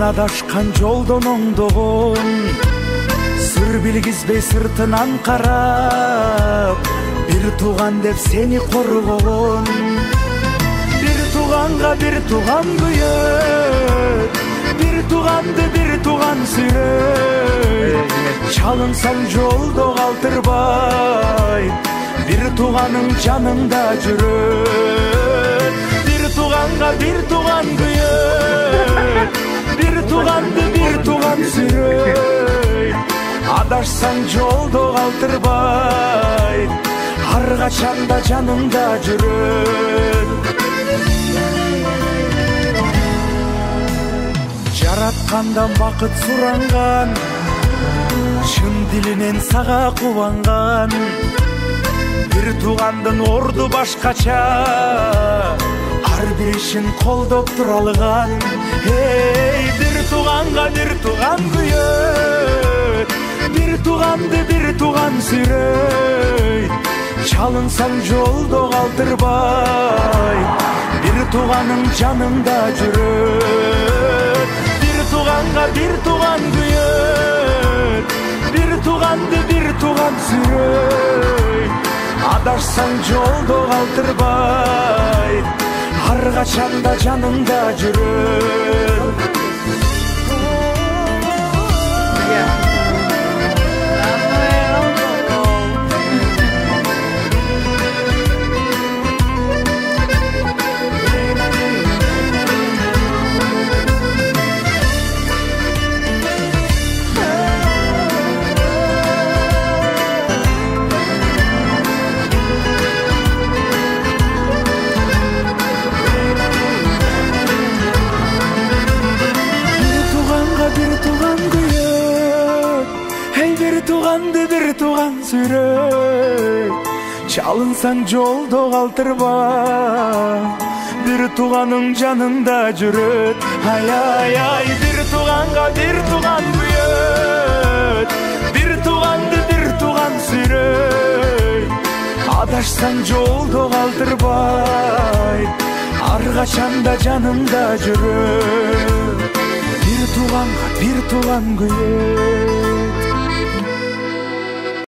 адашкан жолдон оңдогон, сыр билгизбей сыртынан карап, бир тууган деп сени коргогон. Бир тууганга бир тууган күйөт, бир тууганды бир тууган сүйрөйт. Чалынсаң жолдо калтырбай, бир тууганың жаныңда жүрөт. Бир тууганга бир тууган күйөт, бир тууганды бир тууган сүйрөйт. Адашсаң жолдо калтырбай, ар качанда жаныңда жүрөт. Жаратканда бакыт суранган, чын дилинен сага кубанган. Бир туугандын орду башкача, ар бир ишин колдоп тура алган. Бир тууганга бир тууган күйөт, бир тууганды бир тууган сүйрөйт. Чалынсаң жолдо калтырбай, бир тууганың жаныңда жүрөт. Бир тууганга бир тууган күйөт, бир тууганды бир тууган сүйрөйт. Адашсаң жолдо калтырбай, ар качанда жаныңда жүрөт. Бир тууган сүйрөйт. Чалынсаң жолдо калтырбай, бир тууганың жаныңда жүрөт. Ай, бир тууганга бир тууган күйөт, бир тууганды бир тууган сүйрөйт. Адашсаң жолдо калтырбай, ар качанда жаныңда жүрөт. Бир тууганга бир тууган күйөт.